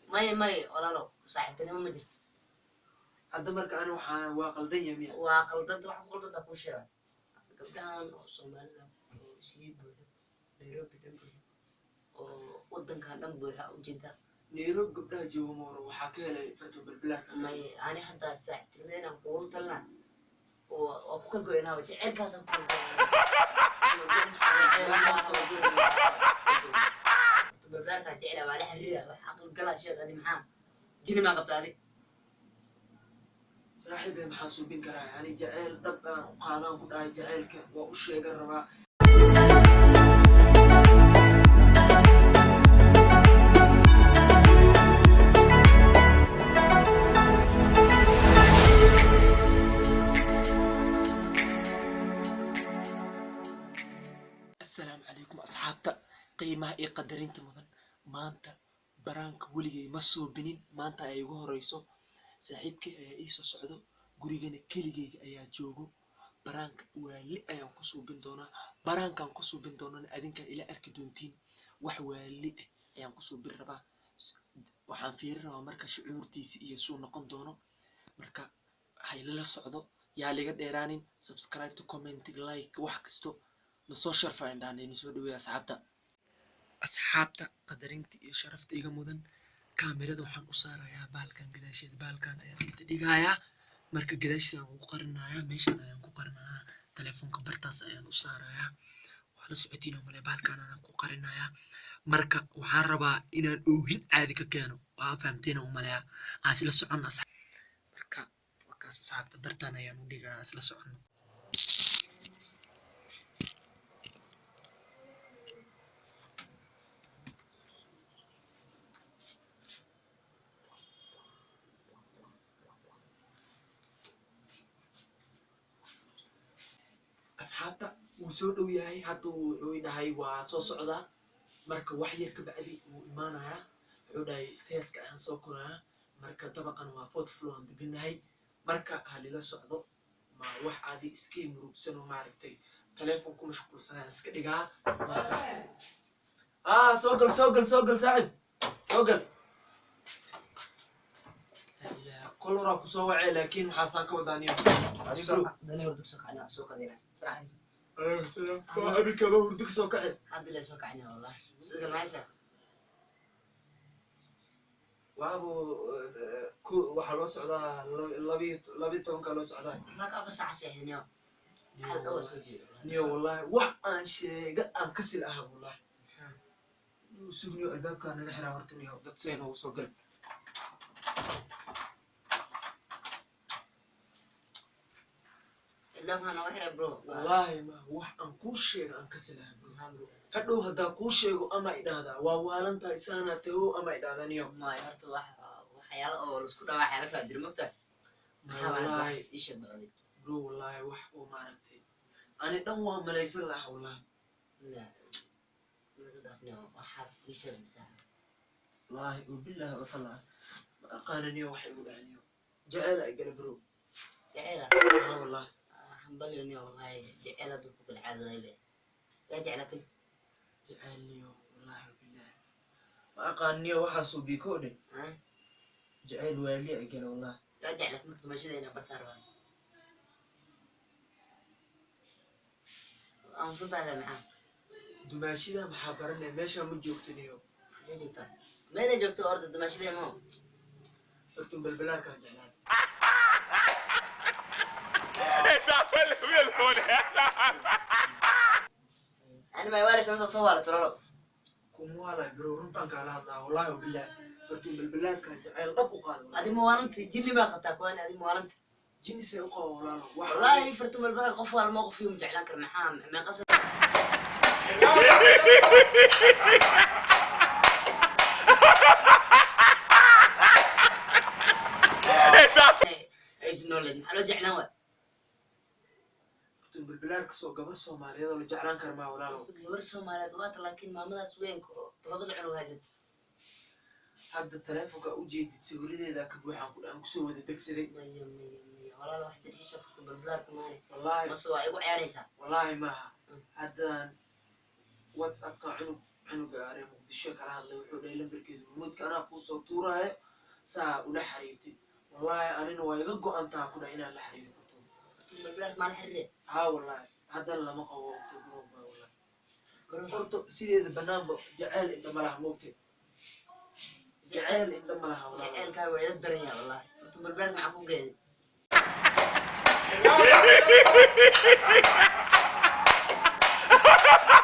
ماي ولا لو صاحبتني ما جرت هذا مركا أنا وقلدين يمين وقلدت واحد قلدت أكو شيء قبلها Soomaaliland oo isii buuxo Nairobi dhanbooda oo wadankan dhan buuxa u jeeda Nairobi gabdhaha jooga mooro waxaa ka helay farta balbalaarka may ani hadda saaxiibtinimada aan kugu talnaa oo ku kalgoynaa jecelkaas aan ku balbalaarka jecel waa la xiriira wax aqal galaa sheeg adi maxaa jini ma qabta adi saaxiibay maxaa suubin karaa yani jaceyl dhab aan u qaadaan ku dhahay jaceylka waa u sheegan rabaa السلام عليكم أصحابتا قيمة إيه قدرين تمضن مانتا برانك وليجي مسو بنين مانتا أيوه رئيسو saaxiibkii ayaa ii soo socdo gurigana keligeyga ayaa joogo baraanka waali ayaan ku suubin doonaa baraankaan ku suubin doonana adinkaa ila arki doontiin wax waali ah ayaan ku suubin rabaa waxaan fiirin rabaa marka shucuurtiisa iyo suu noqon doono marka haylala socdo yaa liga dheeraanin subscribe to comment like wax kasto nasoo sharfa indhaanayna soo dhaweeya asxaabta qadarinta iyo sharafta iga mudan كاميرا waxaan u saarayaa baalkan gadaasheed baalkan ayaan inta dhigayaa marka gadaashiisa aan ku qarinayaa meeshan ayaan ku qarinayaa telefoonka bartaas ayaan u saarayaa waxa la socotiin oo male baalkan aan ku qarinayaa marka waxaan rabaa inaan oohin caadi ka keeno waa fahamteen oo male aan isla socon marka wakaas saabta bartaan ayaan u dhigaa isla socon asxaabta wuu soo dhow yahay hadda wuxuu dhahay waa soo socdaa marka wax yar ka bacdi wuu imaanayaa wuxuu dhahay stairs-ka ayaan soo korayaa marka dabaqan waa fourth floor aan deganahay marka halila socdo ma wax aadi iska murugsan oo maaragtay telefoon ku mashquulsanaya iska dhigaa soo gal saaxiib soo gal kolora ku soo wacay laakiin waxaasaan ka wadaaniyo أبي كذا وردك سوكعي هذا اللي سوكعني والله صدق ما يصير وابو waxaa loo socdaa labi tobanka loo socdaa marka afar saac seexinyo hal oo soo jeedo niyo wallahi wax aan sheega aan ka sil ah wallahi sugniyo albaabka naga xiraa horta niyo dad seen oo soo gal لفنا وحنا برو والله ما وحن كوشيء عن كسلها هدو هدا كوشيء أما إدادا ووالنتا إسانا تهو أما إدادا نيوم ما يهرت وحيال أو لسكودا وحيال فادر مكتر والله إيش الدغدي برو والله وح ومعرفتي أنا دوا ملايس الله والله لا ما تدخلنا وحد إيش المساحة والله وبالله وطلع ما قارني وحي يقول عنيو جعل أقل برو جعل والله حنبلي اليوم هاي جعلة دوك العادة ذي لا جعلة جعلني والله بالله ما قانني وحاسو بيكودي جعل والي أجل والله لا جعلة مكتوب ماشي هنا برتاروا أنا صوت على معاه دماشي ده محبرنا ماشي من جوكتني يوم مين جوكت أرض دماشي ده مو أرتم بالبلاد كان جعلان أنا ما يوالي شمس صور ترى كم والله برو رنتان قال هذا والله وبالله برتم بالبلاد كان جعل رب وقال هذه موانت جلي ما قطعك وأنا هذه موانت جني سيقع والله والله فرتم بالبلاد قفوا الموقف فيهم جعلان كرمحام ما قصد إيه جنولد محلو جعلان بالبلاد كسو قبل الصومالية ولا جعلان كرما ولا لو قبل الصومالية دوات لكن ما ملاس وين طلبت عنو هاجد هذا التلفون كأوجي تسوي لي ذاك بوحان كل أم كسو وده تكسري مية ولا لو حتى الحين شفت بالبلاد كمان والله مسوا يقول عياريسا والله ما هذا واتساب كعنو cunuga are muqdisho kala hadlay wuxuu dhahay lambarkeedu hormuudka anaa kuusoo tuuraayo saa ula xiriirtay wallahi anina waa iga go-antaa ku dhahay inaan la xiriiri karto balbalaar maan xirre haa wallahi haddana lama qabo waqti gurub baa wallahi horta sideeda banaanba jacayl inta malaha moogtay jacayl inta malaha wallahi jaceylkaaga waa ida daranya wallahi horta balbalaar maxaa ku geeday Ha ha ha ha!